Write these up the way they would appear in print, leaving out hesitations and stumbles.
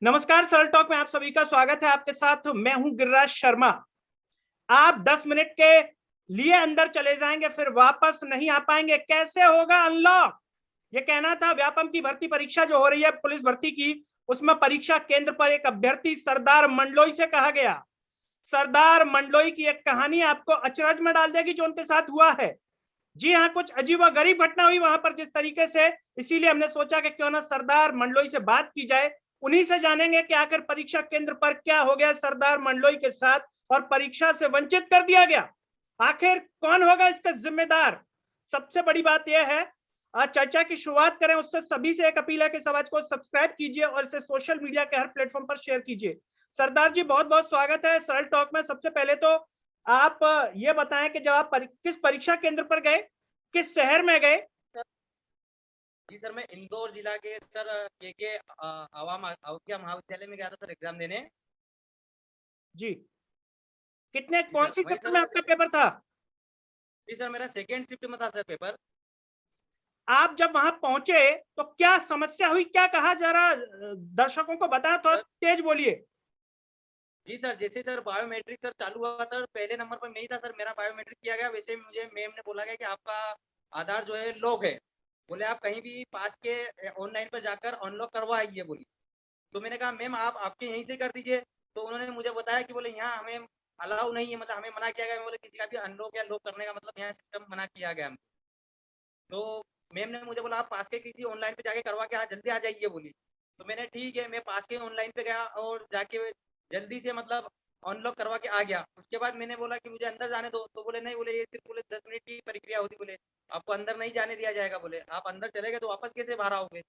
नमस्कार, सरल टॉक में आप सभी का स्वागत है। आपके साथ मैं हूं गिरिराज शर्मा। आप 10 मिनट के लिए अंदर चले जाएंगे, फिर वापस नहीं आ पाएंगे। कैसे होगा अनलॉक? ये कहना था। व्यापम की भर्ती परीक्षा जो हो रही है पुलिस भर्ती की, उसमें परीक्षा केंद्र पर एक अभ्यर्थी सरदार मंडलोई से कहा गया। सरदार मंडलोई की एक कहानी आपको अचरज में डाल देगी जो उनके साथ हुआ है। जी हाँ, कुछ अजीबोगरीब घटना हुई वहां पर जिस तरीके से, इसीलिए हमने सोचा कि क्यों ना सरदार मंडलोई से बात की जाए। उन्हीं से जानेंगे कि आखिर परीक्षा केंद्र पर क्या हो गया सरदार मंडलोई के साथ और परीक्षा से वंचित कर दिया गया। आखिर कौन होगा इसका जिम्मेदार? सबसे बड़ी बात यह है, आज चर्चा की शुरुआत करें उससे सभी से एक अपील है कि समाज को सब्सक्राइब कीजिए और इसे सोशल मीडिया के हर प्लेटफॉर्म पर शेयर कीजिए। सरदार जी, बहुत बहुत स्वागत है सरल टॉक में। सबसे पहले तो आप ये बताएं कि जब आप किस परीक्षा केंद्र पर गए, किस शहर में गए? जी सर, मैं इंदौर जिला के सर के आवाम अवज्ञा महाविद्यालय में गया था सर एग्जाम देने। जी, कितने जी कौन सर, सी वही शिफ्ट सर। में आपका पेपर था? जी सर, मेरा सेकेंड शिफ्ट में था सर पेपर। आप जब वहां पहुंचे तो क्या समस्या हुई, क्या कहा? जरा दर्शकों को बताएं, थोड़ा सर तेज बोलिए। जी सर, जैसे सर बायोमेट्रिक सर चालू हुआ सर, पहले नंबर पर मैं ही था सर, मेरा बायोमेट्रिक किया गया। वैसे ही मुझे मैम ने बोला गया कि आपका आधार जो है लॉक है। बोले आप कहीं भी पास के ऑनलाइन पर जाकर अनलॉक करवा आइए बोली। तो मैंने कहा मैम आप आपके यहीं से कर दीजिए। तो उन्होंने मुझे बताया कि बोले यहाँ हमें अलाउ नहीं है, मतलब हमें मना किया गया। बोले किसी का भी अनलॉक या लॉक करने का मतलब यहाँ सिस्टम मना किया गया हमको। तो मैम ने मुझे बोला आप पास के किसी ऑनलाइन पे जाके करवा के आज जल्दी आ जाइए बोली। तो मैंने ठीक है, मैं पास के ऑनलाइन पे गया और जाके जल्दी से मतलब अनलॉक करवा के आ गया। उसके बाद मैंने बोला कि मुझे अंदर जाने दो। तो बोले नहीं, बोले ये सिर्फ बोले 10 मिनट की प्रक्रिया होती, बोले आपको अंदर नहीं जाने दिया जाएगा। बोले आप अंदर चले गए तो वापस कैसे बाहर आओगे?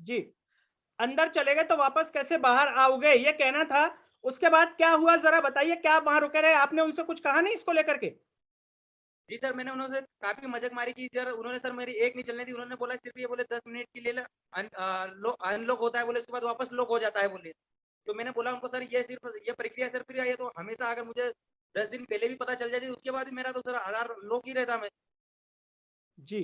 जी, अंदर चले गए तो वापस कैसे बाहर आओगे, ये कहना था। उसके बाद क्या हुआ जरा बताइए, क्या आप वहां रुके रहे? आपने उनसे कुछ कहा नहीं इसको लेकर के? जी सर, मैंने उन्होंने काफी मजाक मारी की सर। उन्होंने सर मेरी एक नहीं चलने दी। उन्होंने बोला सिर्फ ये बोले 10 मिनट के लिए अनलॉक होता है बोले, उसके बाद वापस लॉक हो जाता है बोले। तो मैंने बोला उनको सर ये सिर्फ ये प्रक्रिया सर, फिर ये तो हमेशा अगर मुझे 10 दिन पहले भी पता चल जाती उसके बाद भी मेरा तो सर आधार लॉक ही रहता। मैं जी,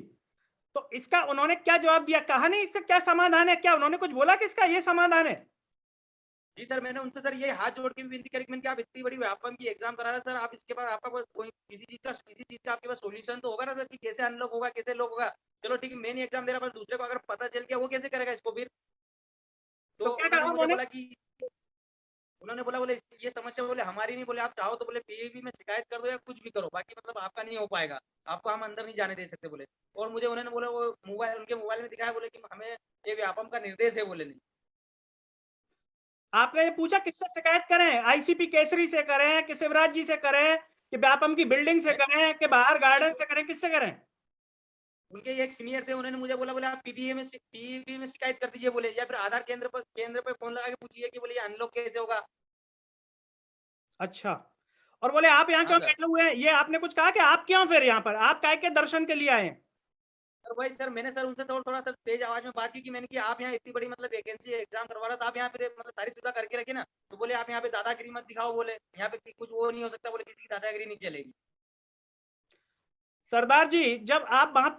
तो इसका उन्होंने क्या जवाब दिया? कहा नहीं इसका क्या समाधान है? क्या उन्होंने कुछ बोला कि इसका ये समाधान है? जी सर, मैंने उनसे सर ये हाथ जोड़ के भी विनती करी कि मैंने कहा आप इतनी बड़ी व्यापम की एग्जाम करा रहे हैं सर, आप इसके बाद आपका कोई किसी चीज का आपके पास सोल्यूशन तो होगा ना सर, कि कैसे अनलॉक होगा कैसे लॉक होगा। चलो ठीक है, मैं नहीं एग्जाम दे रहा, पर दूसरे को अगर पता चल गया वो कैसे करेगा इसको फिर? तो तो क्या उन्होंने कहा मुझे उन्होंने? बोला कि उन्होंने बोला बोले ये समस्या बोले हमारी नहीं, बोले आप चाहो तो बोले पीएबी में शिकायत कर दो या कुछ भी करो, बाकी मतलब आपका नहीं हो पाएगा, आपको हम अंदर नहीं जाने दे सकते बोले। और मुझे उन्होंने बोला वो मोबाइल उनके मोबाइल में दिखाया, बोले कि हमें ये व्यापम का निर्देश है बोले। नहीं आपने ये पूछा किससे शिकायत करें? आईसीपी केसरी से करें कि शिवराज जी से करें कि व्यापम की बिल्डिंग से करें कि बाहर गार्डन से करें, किससे करें? उनके एक सीनियर थे, उन्होंने मुझे बोला बोले आप पीबीए में शिकायत कर दीजिए बोले, या फिर आधार केंद्र पर फोन लगा के पूछिए कि बोले ये अनलॉक कैसे होगा। अच्छा, और बोले आप यहाँ हाँ क्यों सर। बैठे हुए हैं? ये आपने कुछ कहा कि आप क्यों फिर यहाँ पर, आप काय के दर्शन के लिए आए हैं? सर वही सर, मैंने सर उनसे थोड़ा थोड़ा सर तेज आवाज में बात की कि मैंने कि आप यहाँ इतनी बड़ी मतलब वैकेंसी एग्जाम करवा रहा था, आप यहाँ पे मतलब सारी सुविधा करके रखे ना। तो बोले आप यहाँ पे दादागिरी मत दिखाओ, बोले यहाँ पे कुछ वो नहीं हो सकता, बोले किसी की दादागिरी नहीं चलेगी। सरदार जी, जब आप वहां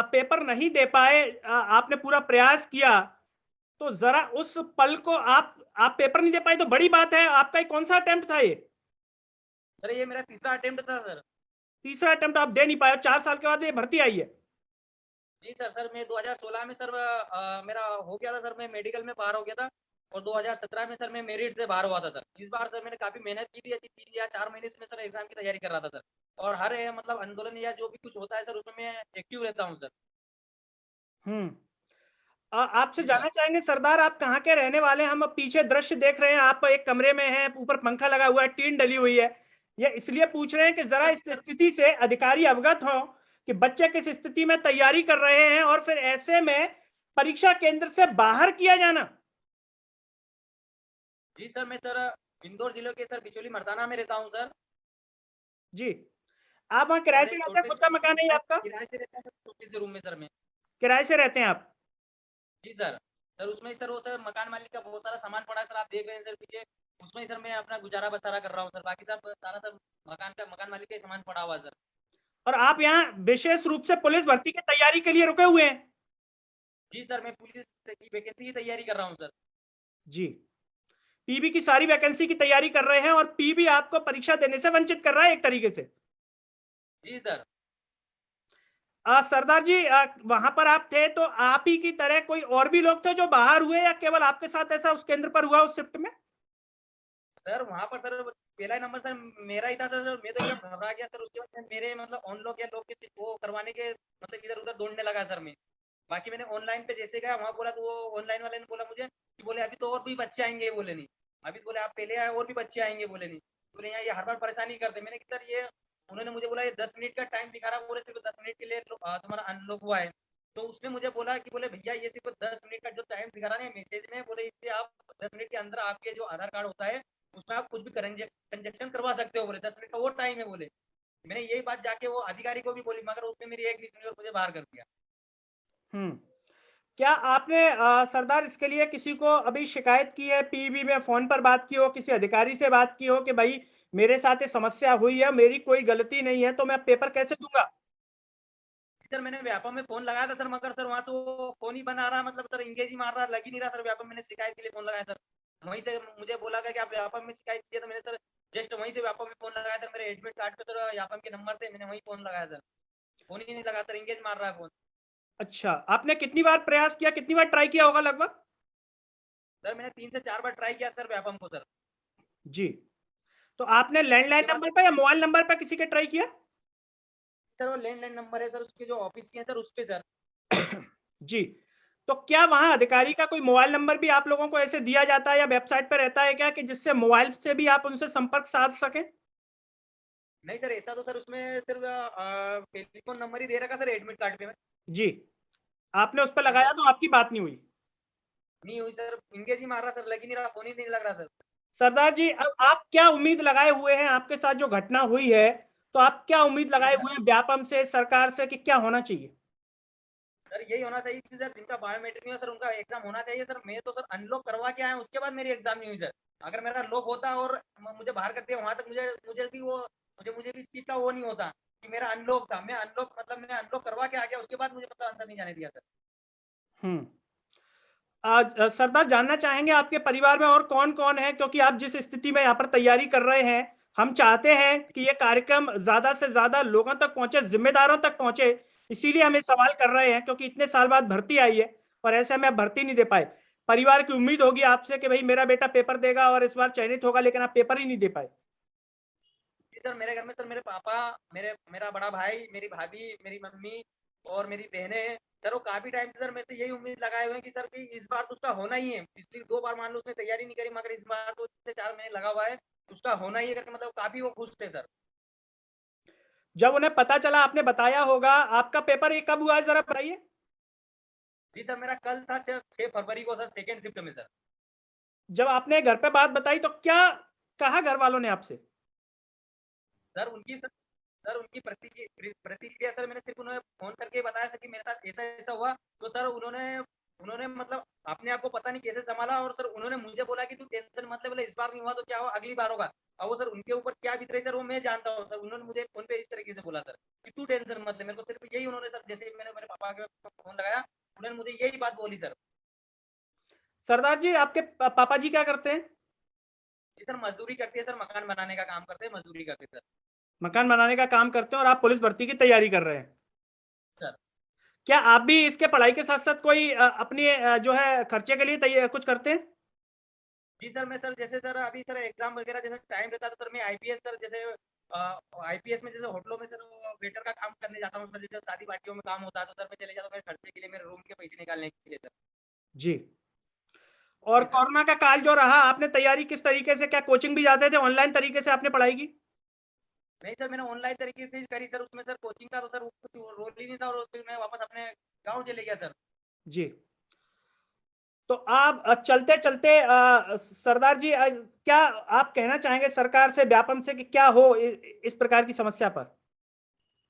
पेपर नहीं दे पाए, आपने पूरा प्रयास किया, तो जरा उस पल को आप पेपर नहीं दे पाए तो बड़ी बात है। आपका कौन सा अटेम्प्ट था ये? सर ये मेरा तीसरा अटेम्प्ट था सर। तीसरा अटेम्प्ट आप दे नहीं पाए, 4 साल के बाद ये भर्ती आई है। जी सर, सर मैं 2016 में सर मेरा हो गया था सर, मैं मेडिकल में बाहर हो गया था। और 2017 में सर मैं मेरिट से बाहर हुआ था सर। इस बार सर मैंने काफी मेहनत की थी, ऐसी 3 या 4 महीने से मैं सर एग्जाम की तैयारी कर रहा था सर। और हर मतलब आंदोलन या जो भी कुछ होता है सर उसमें मैं एक्टिव रहता हूँ सर। हम्म। आपसे जी सर। जानना चाहेंगे सरदार, आप कहाँ के रहने वाले हैं? हम पीछे दृश्य देख रहे हैं, आप एक कमरे में हैं, ऊपर पंखा लगा हुआ है, टीन डली हुई है। ये इसलिए पूछ रहे हैं कि जरा सर इस स्थिति से अधिकारी अवगत हो कि बच्चे किस स्थिति में तैयारी कर रहे हैं और फिर ऐसे में परीक्षा केंद्र से बाहर किया जाना। जी सर, मैं सर इंदौर जिले के सर बिचौली मर्दाना में रहता हूँ सर। जी, आप वहाँ किराए और से एक रहते हैं? छोटे खुद का मकान है ये आपका? किराए से रहता हूँ सर, छोटे से रूम में सर मैं। किराए से रहते हैं आप? जी सर। सर उसमें ही सर वो सर मकान मालिक का बहुत सारा सामान पड़ा है सर, आप देख रहे हैं सर पीछे। उसमें ही सर मैं अपना गुजारा बसारा कर रहा हूँ सर, बाकी सब सारा सर मकान मालिक का ही सामान पड़ा हुआ है सर। और आप यहाँ विशेष रूप से पुलिस भर्ती की तैयारी के लिए रुके हुए हैं? जी सर, मैं पुलिस की वैकेंसी की तैयारी कर रहा हूँ सर। जी, पीबी की सारी वैकेंसी की तैयारी कर रहे हैं और पीबी आपको परीक्षा देने से वंचित कर रहा है एक तरीके से। जी सर। सरदार जी, वहां पर आप थे तो आप ही की तरह कोई और भी लोग थे जो बाहर हुए या केवल आपके साथ ऐसा उस केंद्र पर हुआ उस शिफ्ट में? सर वहाँ पर सर पहला नंबर सर मेरा ही था सर, मैं तो एकदम घबरा गया सर। उसके बाद मेरे मतलब ऑन लोग या लोग के वो करवाने के मतलब इधर उधर दौड़ने लगा सर मैं। बाकी मैंने ऑनलाइन पे जैसे गया वहाँ बोला तो वो ऑनलाइन वाले ने बोला मुझे कि बोले अभी तो और भी बच्चे आएंगे, बोले नहीं अभी बोले आप पहले आए और भी बच्चे आएंगे, बोले नहीं बोले यहाँ ये हर बार परेशानी करते। मैंने कि सर ये उन्होंने मुझे बोला ये 10 मिनट का टाइम दिखा रहा, बोले सिर्फ 10 मिनट के लिए तुम्हारा अनलॉक हुआ है। तो उसने मुझे बोला कि बोले भैया ये सिर्फ 10 मिनट का जो टाइम दिखा रहा है मैसेज में, बोले इससे आप 10 मिनट के अंदर आपके जो आधार कार्ड होता है उसमें आप कुछ भी ट्रांजेक्शन करवा सकते हो, बोले 10 मिनट का वो टाइम है बोले। मैंने यही बात जाके वो अधिकारी को भी बोली मगर उसने मेरी एक नहीं सुनी और मुझे बाहर कर दिया। हम्म। क्या आपने सरदार इसके लिए किसी को अभी शिकायत की है, पीबी में फोन पर बात की हो, किसी अधिकारी से बात की हो कि भाई मेरे साथ ये समस्या हुई है, मेरी कोई गलती नहीं है तो मैं पेपर कैसे दूंगा? सर मैंने व्यापम में फोन लगाया था सर, मगर सर वहाँ से वो फोन ही बना रहा, मतलब सर इंगेज ही मार रहा, लग ही नहीं रहा सर व्यापम। मैंने शिकायत के लिए फोन लगाया सर, वहीं से मुझे बोला गया कि आप व्यापम में शिकायत किया, तो मैंने सर जस्ट वहीं से व्यापम में फोन लगाया सर। मेरे एडमिट कार्ड पे सर व्यापम के नंबर थे, मैंने वहीं फोन लगाया सर, फोन ही नहीं लगा सर, इंगेज मार रहा है फोन। अच्छा, आपने कितनी बार प्रयास किया, कितनी बार ट्राई किया होगा लगभग? सर मैंने 3 से 4 बार ट्राई किया सर व्यापम को सर। जी, तो आपने लैंडलाइन उसके बाद नंबर पर या मोबाइल नंबर पर किसी के ट्राई किया? सर वो लैंडलाइन नंबर है सर उसके जो ऑफिस के हैं सर, उस पे सर। जी, तो क्या वहां अधिकारी का कोई मोबाइल नंबर भी आप लोगों को ऐसे दिया जाता है या वेबसाइट पर रहता है क्या कि जिससे मोबाइल से भी आप उनसे संपर्क साध सकें? नहीं सर ऐसा तो सर उसमें सिर्फ टेलीफोन नंबर ही दे रखा सर एडमिट कार्ड पे में। जी, आपने उस पर जी लगाया सर, तो आपकी बात नहीं हुई? नहीं हुई सर, इंगेज ही मार रहा सर, लग ही नहीं रहा, फोन ही नहीं लग रहा सर। सरदार जी, अब आप क्या उम्मीद लगाए हुए हैं, आपके साथ जो घटना हुई है तो आप क्या उम्मीद जी लगाए सर। हुए हैं व्यापम से, सरकार से कि क्या होना चाहिए? सर यही होना चाहिए कि सर जिनका बायोमेट्रिक नहीं हो सर उनका एग्जाम होना चाहिए सर। मैं तो सर अनलॉक करवा के आया उसके बाद मेरी एग्जाम नहीं हुई सर। अगर मेरा लॉक होता और मुझे बाहर कर दिया वहां तक, मुझे मुझे भी वो मुझे भी इस चीज का वो नहीं होता कि मेरा अनलॉक था। मैं अनलॉक मतलब मैंने अनलॉक करवा के आ गया, उसके बाद मुझे मतलब अंदर नहीं जाने दिया सर। हम्म। आज सरदार, जानना चाहेंगे आपके परिवार में और कौन कौन है, क्योंकि आप जिस स्थिति में यहाँ पर तैयारी कर रहे हैं, हम चाहते हैं कि ये कार्यक्रम ज्यादा से ज्यादा लोगों तक पहुंचे, जिम्मेदारों तक पहुंचे। इसीलिए हम ये सवाल कर रहे हैं क्योंकि इतने साल बाद भर्ती आई है और ऐसे में आप भर्ती नहीं दे पाए। परिवार की उम्मीद होगी आपसे कि भाई मेरा बेटा पेपर देगा और इस बार चयनित होगा, लेकिन आप पेपर ही नहीं दे पाए। जी सर, मेरे घर में सर मेरे पापा, मेरा बड़ा भाई, मेरी भाभी, मेरी मम्मी और मेरी बहनें सर वो काफी टाइम से सर मेरे से यही उम्मीद लगाए हुए हैं कि सर कि इस बार तो उसका होना ही है। पिछली 2 बार मान लो उसने तैयारी नहीं करी, मगर इस बार तो 4 महीने लगा हुआ है, उसका होना ही है करके मतलब काफी वो खुश थे सर। जब उन्हें पता चला, आपने बताया होगा, आपका पेपर ये कब हुआ है जरा बताइए? जी सर, मेरा कल था 6 फरवरी को सर, सेकेंड शिफ्ट में सर। जब आपने घर पे बात बताई तो क्या कहा घर वालों ने आपसे? सर उनकी प्रतिक्रिया सर, मैंने सिर्फ उन्हें फोन करके बताया सर कि मेरे साथ ऐसा ऐसा हुआ। तो सर उन्होंने उन्होंने मतलब अपने आप को पता नहीं कैसे संभाला और सर उन्होंने मुझे बोला कि तू टेंशन मत ले, बोले इस बार नहीं हुआ तो क्या हुआ, अगली बार होगा। और वो सर उनके ऊपर क्या बीत रही सर वो मैं जानता हूँ सर। उन्होंने मुझे फोन पे इस तरीके से बोला सर कि तू टेंशन मत ले। मेरे को सिर्फ यही उन्होंने सर, जैसे ही मैंने मेरे पापा के फोन लगाया उन्होंने मुझे यही बात बोली सर। सरदार जी, आपके पापा जी क्या करते हैं? जी सर, मजदूरी करती है सर, मकान बनाने का काम करते हैं, मजदूरी करते हैं मकान बनाने का काम करते हैं और आप पुलिस भर्ती की तैयारी कर रहे हैं। सर। क्या आप भी इसके पढ़ाई के साथ साथ कोई अपनी जो है खर्चे के लिए कुछ करते हैं? जी सर, मैं सर जैसे सर अभी सर एग्जाम वगैरह जैसे टाइम रहता था सर मैं आईपीएस सर, जैसे आईपीएस में जैसे होटलों में सर वेटर का काम करने जाता हूँ सर। जैसे शादी पार्टियों में काम होता है तो सर मैं चले जाता हूँ मेरे खर्चे के लिए, मेरे रूम के पैसे निकालने के लिए सर। जी। और जी सर। कोरोना का काल जो रहा, आपने तैयारी किस तरीके से, क्या कोचिंग भी जाते थे, ऑनलाइन तरीके से आपने पढ़ाई की? नहीं सर, मैंने ऑनलाइन तरीके से ही करी सर। उसमें सर कोचिंग का तो सर कुछ रोल ही नहीं था और फिर मैं वापस अपने गाँव चले गया सर। जी, तो आप चलते चलते सरदार जी, क्या आप कहना चाहेंगे सरकार से, व्यापम से कि क्या हो इस प्रकार की समस्या पर?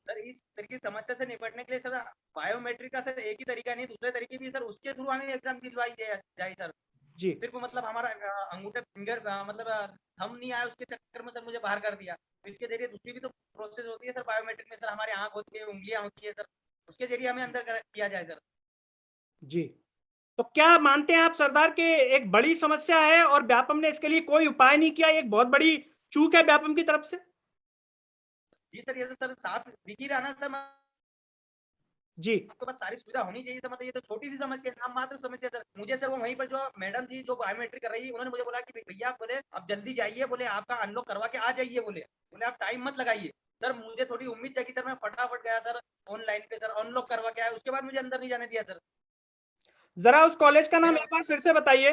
सर इस तरह की समस्या से निपटने के लिए सर बायोमेट्रिक का सर एक ही तरीका नहीं, दूसरे तरीके भी सर उसके थ्रू हमें एग्जाम दिलवाई जाए सर। जी। सिर्फ मतलब हमारा अंगूठा फिंगर मतलब हम नहीं आया उसके चक्कर में सर मुझे बाहर कर दिया। तो इसके जरिए दूसरी भी तो प्रोसेस होती है सर बायोमेट्रिक में सर, हमारे आंख होती है, उंगलियां होती है सर, उसके जरिए हमें अंदर किया जाए सर। जी, तो क्या मानते हैं आप सरदार के एक बड़ी समस्या है और व्यापम ने इसके लिए कोई उपाय नहीं किया, एक बहुत बड़ी चूक है व्यापम की तरफ से? जी सर, ये तो सर साफ दिख ही रहा ना सर, जी आपके पास सारी सुविधा होनी चाहिए। तो मतलब ये तो छोटी सी समस्या है, नाम मात्र समस्या सर। मुझे सर वो वहीं पर जो मैडम जी जो बायोमेट्रिक कर रही है, उन्होंने मुझे बोला कि भैया बोले अब जल्दी जाइए, बोले आपका अनलॉक करवा के आ जाइए, बोले आप टाइम मत लगाइए। सर मुझे थोड़ी उम्मीद जागी सर, मैं फटाफट गया सर ऑनलाइन पे सर, अनलॉक करवा के आया, उसके बाद मुझे अंदर नहीं जाने दिया सर। जरा उस कॉलेज का नाम मैंने एक बार फिर से बताइए।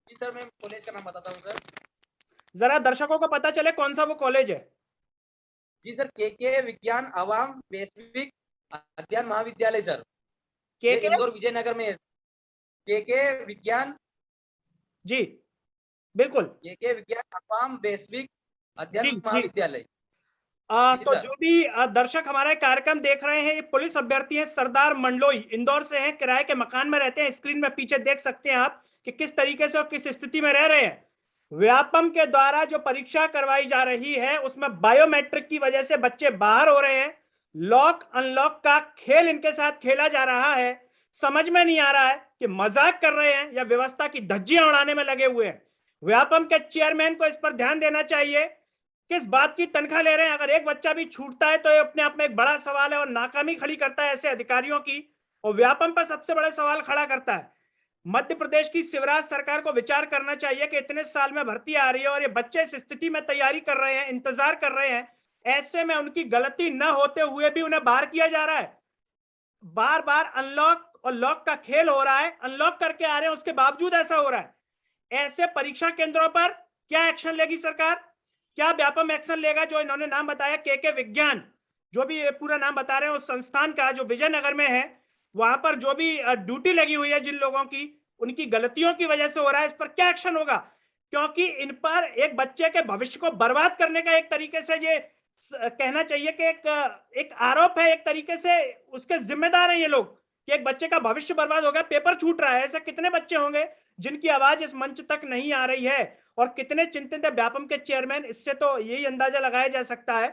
जी सर, मैं कॉलेज का नाम बताता हूँ सर। जरा दर्शकों को पता चले कौन सा वो कॉलेज है। जी सर, के विज्ञान आवाम वैश्विक अध्ययन महाविद्यालय सर, के ये इंदौर विजयनगर में है। के विज्ञान, जी बिल्कुल। के विज्ञान आवाम वैश्विक जी अध्ययन जी। महाविद्यालय। जी तो सर। जो भी दर्शक हमारा कार्यक्रम देख रहे हैं, ये पुलिस अभ्यर्थी हैं सरदार मंडलोई, इंदौर से हैं, किराए के मकान में रहते हैं। स्क्रीन में पीछे देख सकते हैं आप कि किस तरीके से और किस स्थिति में रह रहे हैं। व्यापम के द्वारा जो परीक्षा करवाई जा रही है उसमें बायोमेट्रिक की वजह से बच्चे बाहर हो रहे हैं। लॉक अनलॉक का खेल इनके साथ खेला जा रहा है। समझ में नहीं आ रहा है कि मजाक कर रहे हैं या व्यवस्था की धज्जियां उड़ाने में लगे हुए हैं। व्यापम के चेयरमैन को इस पर ध्यान देना चाहिए। किस बात की तनख्वाह ले रहे हैं? अगर एक बच्चा भी छूटता है तो ये अपने आप में एक बड़ा सवाल है और नाकामी खड़ी करता है ऐसे अधिकारियों की, और व्यापम पर सबसे बड़ा सवाल खड़ा करता है। मध्य प्रदेश की शिवराज सरकार को विचार करना चाहिए कि इतने साल में भर्ती आ रही है और ये बच्चे इस स्थिति में तैयारी कर रहे हैं, इंतजार कर रहे हैं, ऐसे में उनकी गलती न होते हुए भी उन्हें बाहर किया जा रहा है। बार बार अनलॉक और लॉक का खेल हो रहा है, अनलॉक करके आ रहे हैं उसके बावजूद ऐसा हो रहा है। ऐसे परीक्षा केंद्रों पर क्या एक्शन लेगी सरकार? क्या व्यापम एक्शन लेगा? जो इन्होंने नाम बताया के विज्ञान, जो भी पूरा नाम बता रहे हैं उस संस्थान का जो विजयनगर में है, वहां पर जो भी ड्यूटी लगी हुई है जिन लोगों की, उनकी गलतियों की वजह से हो रहा है, इस पर क्या एक्शन होगा? क्योंकि इन पर एक बच्चे के भविष्य को बर्बाद करने का एक तरीके से ये कहना चाहिए कि एक आरोप है, एक तरीके से उसके जिम्मेदार हैं ये लोग कि एक बच्चे का भविष्य बर्बाद हो गया, पेपर छूट रहा है। ऐसे कितने बच्चे होंगे जिनकी आवाज इस मंच तक नहीं आ रही है और कितने चिंतित है व्यापम के चेयरमैन? इससे तो यही अंदाजा लगाया जा सकता है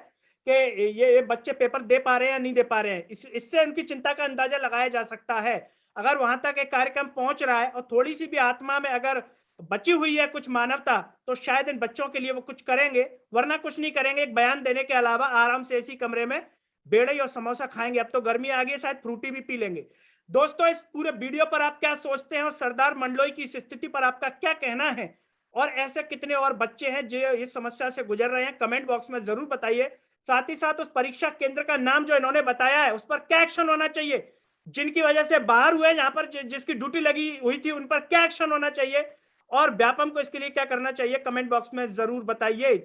कि ये बच्चे पेपर दे पा रहे हैं या नहीं दे पा रहे हैं। इससे उनकी चिंता का अंदाजा लगाया जा सकता है। अगर वहां तक एक कार्यक्रम पहुंच रहा है और थोड़ी सी भी आत्मा में अगर बची हुई है कुछ मानवता, तो शायद इन बच्चों के लिए वो कुछ करेंगे, वरना कुछ नहीं करेंगे। एक बयान देने के अलावा आराम से एसी कमरे में बेड़ई और समोसा खाएंगे। अब तो गर्मी आ गई, शायद फ्रूटी भी पी लेंगे। दोस्तों, इस पूरे वीडियो पर आप क्या सोचते हैं और सरदार मंडलोई की इस स्थिति पर आपका क्या कहना है? और ऐसे कितने और बच्चे हैं जो इस समस्या से गुजर रहे हैं? कमेंट बॉक्स में जरूर बताइए। साथ ही साथ उस परीक्षा केंद्र का नाम जो इन्होंने बताया है उस पर क्या एक्शन होना चाहिए? जिनकी वजह से बाहर हुए, जहां पर जिसकी ड्यूटी लगी हुई थी, उन पर क्या एक्शन होना चाहिए? और व्यापम को इसके लिए क्या करना चाहिए? कमेंट बॉक्स में जरूर बताइए।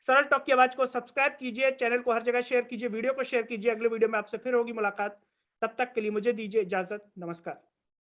सरल टॉक की आवाज को सब्सक्राइब कीजिए, चैनल को हर जगह शेयर कीजिए, वीडियो को शेयर कीजिए। अगले वीडियो में आपसे फिर होगी मुलाकात। तब तक के लिए मुझे दीजिए इजाजत। नमस्कार।